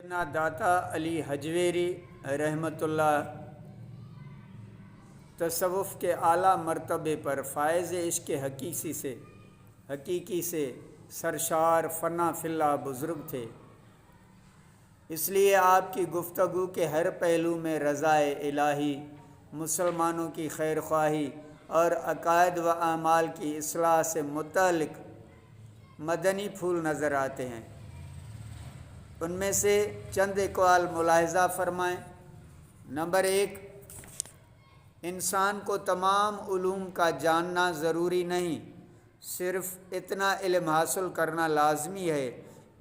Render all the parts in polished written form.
نا داتا علی حجویری رحمۃ اللہ تصوف کے اعلیٰ مرتبے پر فائز عشق حقیقی سے سرشار فنا فی اللہ بزرگ تھے، اس لیے آپ کی گفتگو کے ہر پہلو میں رضائے الہی، مسلمانوں کی خیر خواہی اور عقائد و اعمال کی اصلاح سے متعلق مدنی پھول نظر آتے ہیں۔ ان میں سے چند اقوال ملاحظہ فرمائیں۔ نمبر 1، انسان کو تمام علوم کا جاننا ضروری نہیں، صرف اتنا علم حاصل کرنا لازمی ہے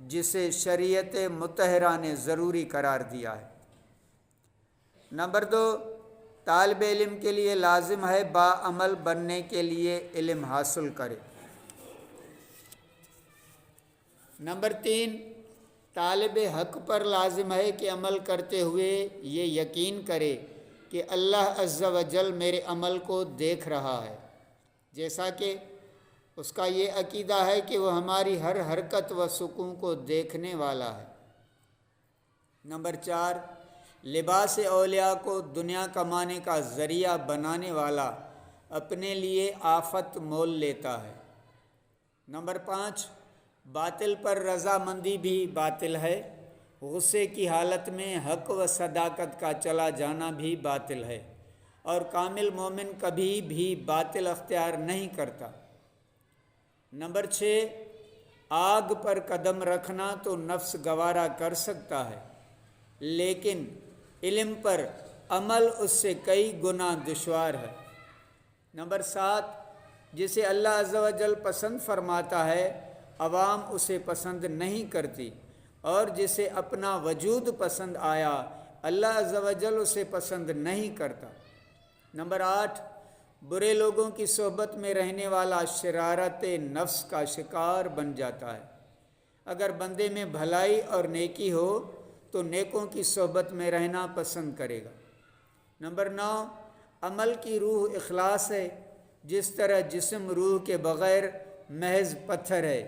جسے شریعت مطہرہ نے ضروری قرار دیا ہے۔ نمبر 2، طالب علم کے لیے لازم ہے باعمل بننے کے لیے علم حاصل کرے۔ نمبر 3، طالب حق پر لازم ہے کہ عمل کرتے ہوئے یہ یقین کرے کہ اللہ عز و جل میرے عمل کو دیکھ رہا ہے، جیسا کہ اس کا یہ عقیدہ ہے کہ وہ ہماری ہر حرکت و سکون کو دیکھنے والا ہے۔ نمبر 4، لباس اولیاء کو دنیا کمانے کا ذریعہ بنانے والا اپنے لیے آفت مول لیتا ہے۔ نمبر 5، باطل پر رضامندی بھی باطل ہے، غصے کی حالت میں حق و صداقت کا چلا جانا بھی باطل ہے، اور کامل مومن کبھی بھی باطل اختیار نہیں کرتا۔ نمبر 6، آگ پر قدم رکھنا تو نفس گوارا کر سکتا ہے، لیکن علم پر عمل اس سے کئی گنا دشوار ہے۔ نمبر 7، جسے اللہ عز و جل پسند فرماتا ہے عوام اسے پسند نہیں کرتی، اور جسے اپنا وجود پسند آیا اللہ عز و جل اسے پسند نہیں کرتا۔ نمبر 8، برے لوگوں کی صحبت میں رہنے والا شرارت نفس کا شکار بن جاتا ہے۔ اگر بندے میں بھلائی اور نیکی ہو تو نیکوں کی صحبت میں رہنا پسند کرے گا۔ نمبر 9، عمل کی روح اخلاص ہے، جس طرح جسم روح کے بغیر محض پتھر ہے،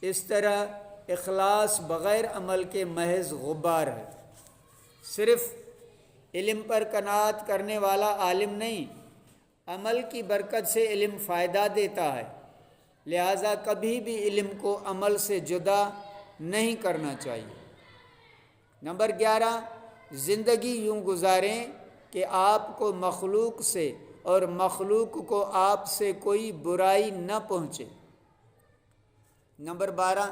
اس طرح اخلاص بغیر عمل کے محض غبار ہے۔ صرف علم پر قناعت کرنے والا عالم نہیں، عمل کی برکت سے علم فائدہ دیتا ہے، لہٰذا کبھی بھی علم کو عمل سے جدا نہیں کرنا چاہیے۔ نمبر 11، زندگی یوں گزاریں کہ آپ کو مخلوق سے اور مخلوق کو آپ سے کوئی برائی نہ پہنچے۔ نمبر 12،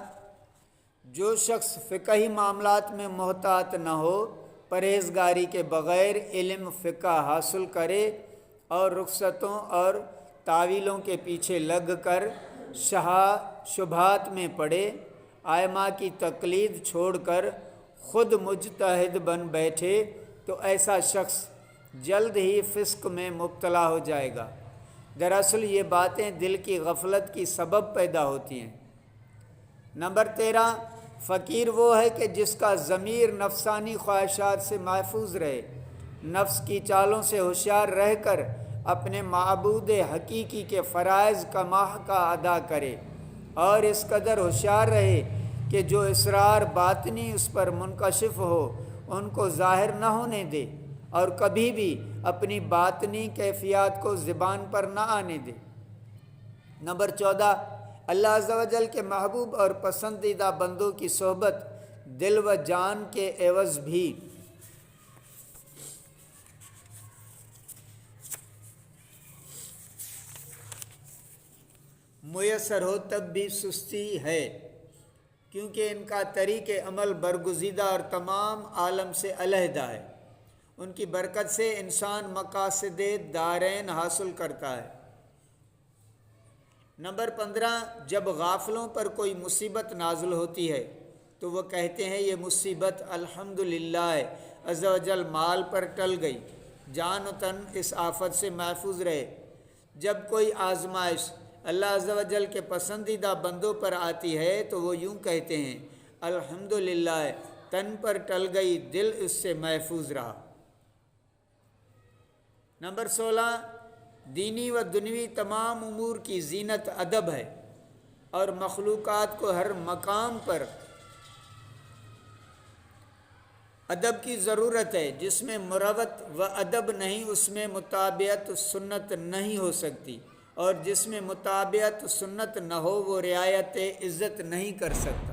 جو شخص فقہی معاملات میں محتاط نہ ہو، پرہیزگاری کے بغیر علم فقہ حاصل کرے اور رخصتوں اور تعویلوں کے پیچھے لگ کر شبہات میں پڑے، ائمہ کی تقلید چھوڑ کر خود مجتہد بن بیٹھے، تو ایسا شخص جلد ہی فسق میں مبتلا ہو جائے گا۔ دراصل یہ باتیں دل کی غفلت کی سبب پیدا ہوتی ہیں۔ نمبر 13، فقیر وہ ہے کہ جس کا ضمیر نفسانی خواہشات سے محفوظ رہے، نفس کی چالوں سے ہوشیار رہ کر اپنے معبود حقیقی کے فرائض کا محقہ ادا کرے، اور اس قدر ہوشیار رہے کہ جو اسرار باطنی اس پر منکشف ہو ان کو ظاہر نہ ہونے دے، اور کبھی بھی اپنی باطنی کیفیات کو زبان پر نہ آنے دے۔ نمبر 14، اللہ عز و جل کے محبوب اور پسندیدہ بندوں کی صحبت دل و جان کے عوض بھی میسر ہو تب بھی سستی ہے، کیونکہ ان کا طریق عمل برگزیدہ اور تمام عالم سے علیحدہ ہے۔ ان کی برکت سے انسان مقاصد دارین حاصل کرتا ہے۔ نمبر 15، جب غافلوں پر کوئی مصیبت نازل ہوتی ہے تو وہ کہتے ہیں یہ مصیبت الحمدللہ عز و جل مال پر ٹل گئی، جان و تن اس آفت سے محفوظ رہے۔ جب کوئی آزمائش اللہ عز و جل کے پسندیدہ بندوں پر آتی ہے تو وہ یوں کہتے ہیں الحمدللہ تن پر ٹل گئی، دل اس سے محفوظ رہا۔ نمبر 16، دینی و دنیوی تمام امور کی زینت ادب ہے، اور مخلوقات کو ہر مقام پر ادب کی ضرورت ہے، جس میں مروت و ادب نہیں اس میں مطابعت سنت نہیں ہو سکتی، اور جس میں مطابعت سنت نہ ہو وہ رعایت عزت نہیں کر سکتا۔